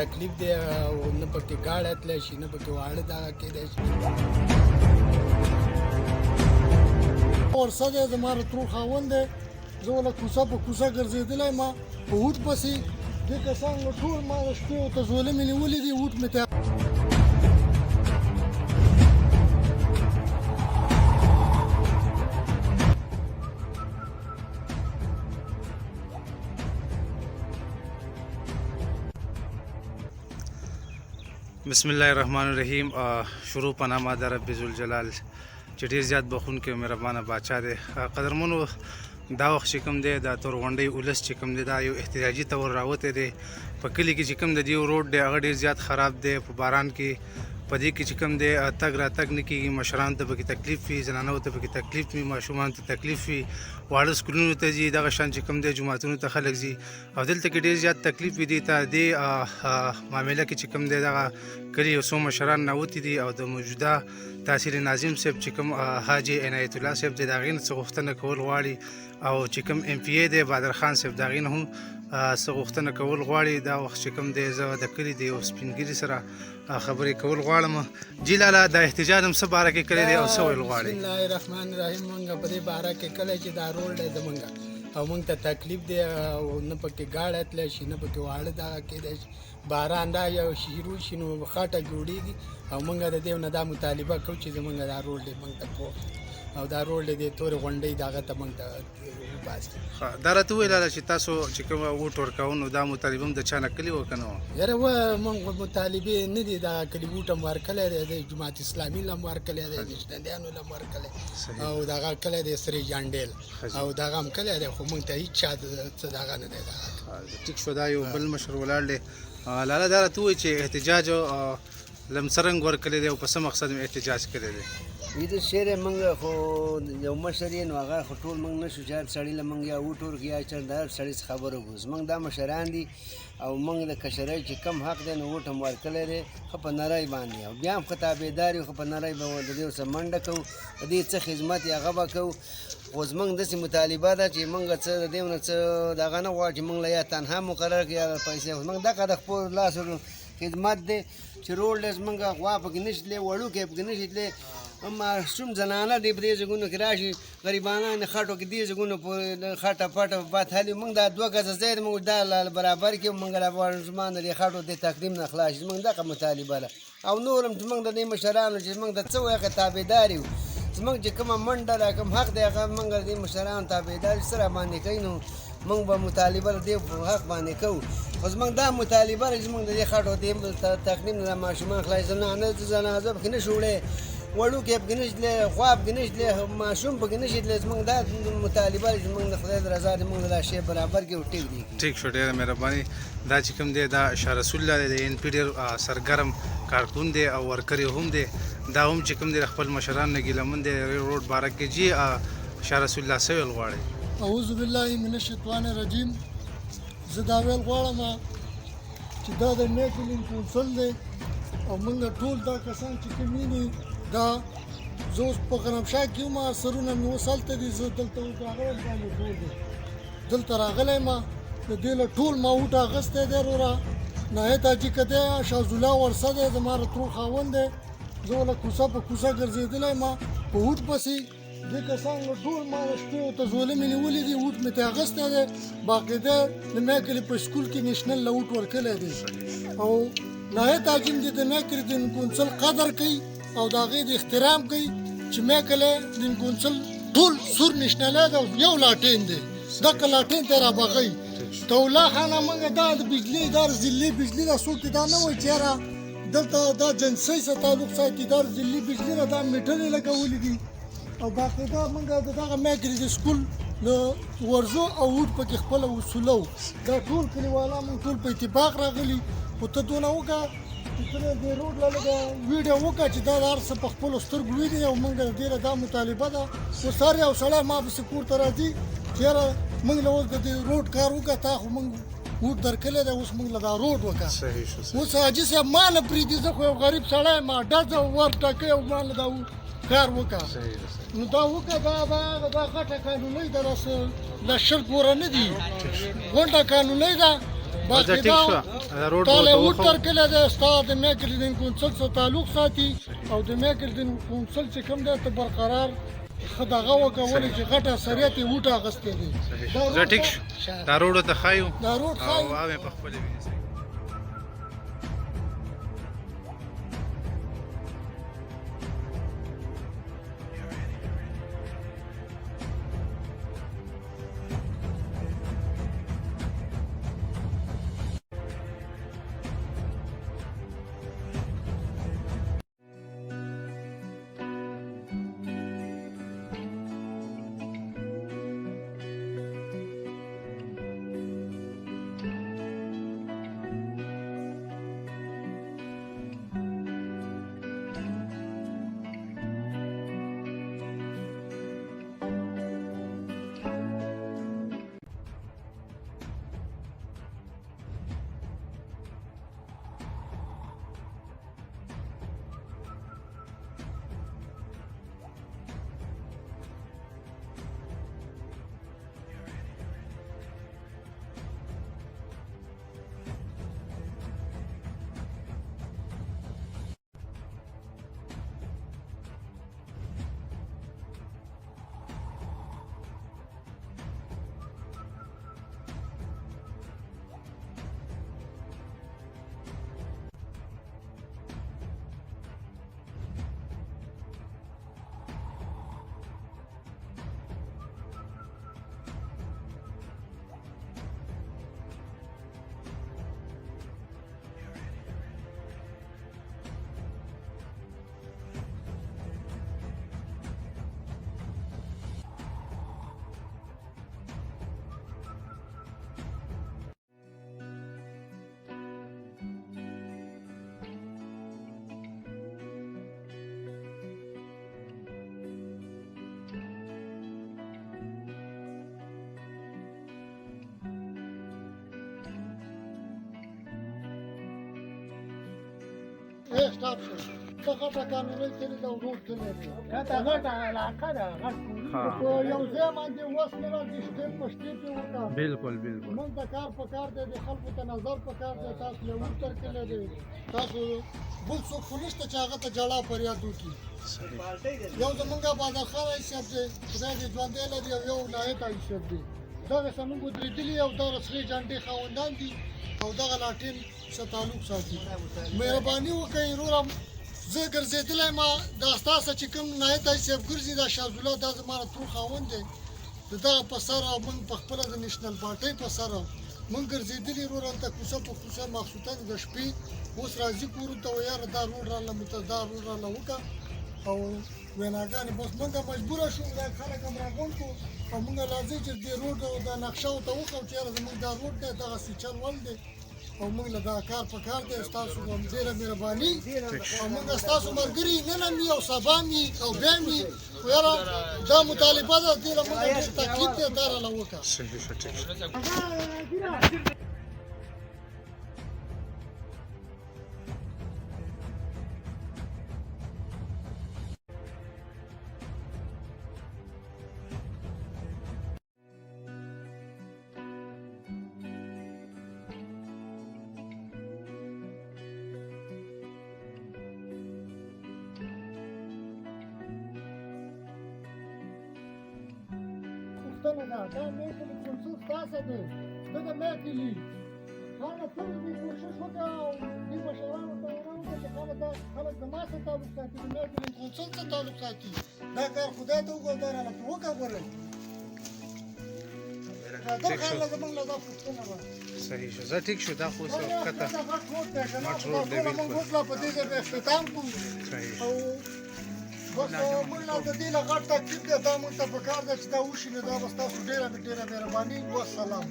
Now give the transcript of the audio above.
تکلیف دی او نه پکې ګاډی تللی شي نه پکې واړه دغه کېدی شي. ورسه دی زما د ترور خاوند دی، زه وله کوڅه په کوڅه ګرځېدلی ما په اوټ پسې دې کسان له ټول ما د شپې ورته زولې مې نیولي دي اوټ مې ته. بسم الله الرحمن الرحیم. شروع په نامه د رب ذوالجلال چې ډېر زیات بخونکی او مهربانه باچا دی. قدرمنو، دا وخت چې کوم دی د تورغونډۍ ولس چې کوم دی دا یو احتجاجي تور راوتی دی. په کلي کې چې کوم د دې روډ دی هغه ډېر زیات خراب دی. په باران کې په دې کې چې کوم دی تګ راتګ نه کېږي. مشرانو ته پکې تکلیف وي، زنانو ته پکې تکلیف وي، ماشومانو ته تکلیف وي، واړه سکولونو ته ځي، دغه شان چې کوم دی جوماتونو ته خلک ځي او دلته کې ډېر زیات تکلیف وي. دې ته دې معامله کې چې کوم دی دغه کلي یو څو مشران راوتي دي او د موجوده تحصیل ناظم صاحب چې کوم حاجي عنایت الله صاحب دی د هغې نه څه غوښتنه کول غواړي او چې کوم ایم پی ای دی بادر خان صاحب د هغې نه هم څه غوښتنه کول غواړي. دا وخت چې کوم دی زه د کلي د یو سپین ږیري سره خبرې کول غواړم. جی لاله دا احتجاج هم څه باره کې کړی دی او څه ویل غواړي؟ بسم الله الرحمن الرحیم. مونږ په دې باره کې کله چې دا روډ دی زمونږ او مونږ ته تکلیف دی او نه پکې ګاډی تللی شي نه پکې واړه دغه کېدی شي. باران دا یو شروع شي نو خټه جوړېږي او مونږ د دې نه دا مطالبه کوو چې زمونږ دا روډ دی مونږ ته پوه او دا روډ دی تورې غونډۍ دغه ته مونږ ته وباسي. دا راته وویل چې تاسو چې کوم ووټ ورکوو نو دا مطالبه هم د چا نه کلي وه که نه وه؟ یاره مونږ مطالبې نه دي دغه کلي ووټ هم ورکلی دی د جماعت اسلامي له هم ورکلی دی نشنندیانو له هم ورکلی او دغه کلی دی سرې جانډیل او دغه هم کلی دی خو مونږ ته هېڅ چا څه دغه نه دی. ټیک شو. دا یو بل مشر ولاړ دی. لاله دا راته ووایي چې احتجاج لمڅرنګ ورکلی دی او په څه مقصد مې احتجاج کړی دی؟ ویده شعر موږ خو یو مشر یې نو هغه خو ټول موږ نشو چې هر سړي له موږ یا ووټ ورکړو یا چې د هر سړي څه خبره وکړو. زموږ دا مشران دي او موږ د کشرۍ چې کم حق دی نو ووټ هم ورکړی دی ښه په نرۍ باندې او بیا هم ښه تابعدار یو ښه په نرۍ به د دې ورسره منډه کوو د دې څه خدمت یې هغه به کوو. خو زموږ داسې مطالبه ده چې موږ څه د دې نه څه دغه نه غواړو چې موږ له یا تنها مقرر کړي یا پیسې. موږ دغه د خپل لاس خدمت دی چې روډ دی زموږ غوا پکې نشي تللی وړوکی پکې نشي تللی معصوم زنانه دی په دې ځایونو کې راشي غریبانان خټو کې دې ځایونو پورې خټه پټه بد حالي موږ دا 2 ګزه ځای موږ دا برابر کړو. موږ له افغانستان د خټو د تقدیم نه خلاص موږ دغه مطالبه ده او نور هم موږ د دې مشرانو چې موږ د څه وایي تابعدار یو. زموږ چې کومه منډه ده کوم حق دی هغه موږ د دې مشرانو تابعدار سره باندې کوي نو موږ به مطالبه د دې حق باندې کوو. خو زموږ دا مطالبه ده چې موږ د دې خټو د تقدیم نه ماشومان خلاص زنانه پکې نه شو وړی وړوکی پکې نه شي تللی غوا پکې نه شي تللی ماشوم پکې نه شي تللی. زموږ دا مطالبه ده چې موږ د خدای د رضا د موږ دا شی برابر کړي او ټیک دی. ټیک شو. ډېره مهرباني. دا چې کوم دی دا شاه رسول الله دی د ان پي ډېر سرګرم کارکون دی او ورکر هم دی. دا هم چې کوم دی خپل مشران نه ګیلمن دی روډ باره کې. جی شاه رسول الله څه ویل غواړئ؟ اعوذ بالله من الشیطان الرجیم. زه دا ویل غواړم چې دا د نیکلین کونسل دی او موږ ټول دا کسان چې کوم دي دا زه اوس په غنمشاه کې یم سرونه مې اوس هلته دي. زه دلته اوس راغلی دلته راغلی یم د دې له ټول ما ووټ اخیستی دی وروره. نهایت حاجي که دی شاه ورسه دی زما د ترور خاوند دی. زه وله کوڅه په کوڅه ګرځېدلی یم په ووټ پسې دې کسان له ټول ما د شپې ورته زولې مې نیولي دي ووټ مې ته اخیستی دی. باقاعده د میکلي په سکول کې نیشنل له ووټ ورکلی دی او نهایت حاجي دې د میکلي د کونسل قدر کوي او د هغې د احترام کوي چې میکلی د کونسل ټول سور نیشنلی دی او یو لاټین دی دغه لاټین ته یې رابغوي. تولا خانه موږ دا د بجلي اداره ضلعي بجلي ده څوک دا نه وایي چې یاره دلته دا جنسۍ سره تعلق ساتي دا ضلعي بجلي ده دا میټرې لګولي دي او باقاعده موږ د دغه میکلي د سکول له ورځو او ووټ پکې خپله وصولو. دا ټول کلیوالان موږ ټول په اتفاق راغلي. خو ته دونه وکړه چې ته د روډ له لږه ویډیو وکړه چې دا د هر څه په خپلو سترګو ویني او موږ د دې له دا مطالبه ده. اوس هر یو سړی ما پسې کور ته راځي چې یاره موږ له اوس د دې روډ کار وکړه تا خو موږ ووټ درکلی دی اوس موږ له دا روډ وکړه. اوس حاجي صاحب ما نه پرېږدي زه خو یو غریب سړی یم ډزه ور ټکوي او ما له دا کار وکړه نو دا وکړه دا غټه قانوني ده د 10 پوره نه دي غونډه قانوني ده وضع ټیک شوه دا روډ تاله ورته وټر وښو کله ده ستا د میکلډن کونسل سره تعلق ساتي او د میکلډن کونسل چې کوم دی ته برقرار ښه دغه وکولې چې غټه اثریت یې وټه اخیستې دی زه ټیک شو دا روډ ورته ښایو دا روډ ښایي. او هغه مې په خپلې وینې صحیح. سټاپ شو څه غټه قانوني کلي ده او روډ کلی دی غټه علاقه ده غټ په یو ځای باندې اوس نه راځي شټیپ په شټیپ یې وکړه بالکل بالکل موږ ته کار په کار دی د خلکو ته نظر په کار دی تاسو له وټر کلی دی تاسو بل څوک خو نشته چې هغه ته جړا فریاد وکړي یو زمونږ بازرخان حیثیت دی خدای دې ژوندی لري او یو نایب حیثیت دی دغه زمونږ ودرېدلي او دغه سرې جنډې خاوندان دي او دغه لاټین سره تعلق ساتي مهرباني وکړئ وروره زه ګرځېدلی ما دا ستاسو چې کوم نایب حیثیت ګرځي دا شاهزوله دا زما ترور خاوند دی د دغه په سر او موږ په خپله د نیشنل پارټۍ په سر موږ ګرځېدلي وروره هلته کوڅه په کوڅه مخصوصا د شپې اوس راځي کورو ته ویاره دا روډ راله دا روډ راله وکړه او ویناګانې بس موږ مجبوره شو دا خلک هم راغونډ کړو او موږ راځي چې دې روډ دا نقشه ورته وښو چې یاره زموږ دا روډ دی دغسې چل ول دی او موږ له دا کار په کار دی ستاسو هم ډېره مهرباني او موږ ستاسو ملګري نن هم او سبا هم او بیا هم خو یاره دا مطالبه ده دې له موږ ډېر تکلیف دی دا راله وکړه صحیح ښه ټیک شو پوښتنه ده دا میکلي کونسل ستاسو دی زه د میکلي خانه تل دې کوشش وکړه او دې مشرانو ته ونه وکړه چې خانه دا خلک زما سره تعلق ساتي د میکلي کونسل سره تعلق ساتي دا کار خدای ته وکړه دا راله پرې وکړه ګورئ دا خیر له زموږ نه دا پوښتنه وه صحیح شو زه ټیک شو دا خو څه ښکته غټ روډ دی که نه غټ روډ دی، دا ټوله بالکل. موږ وکړه په دې ځای به اختتام کړو صحیح او بس موږ لا د دې له غټ تکلیف دی دا موږ ته په کار ده چې دا وشي نو دا به ستاسو ډېره مهرباني والسلام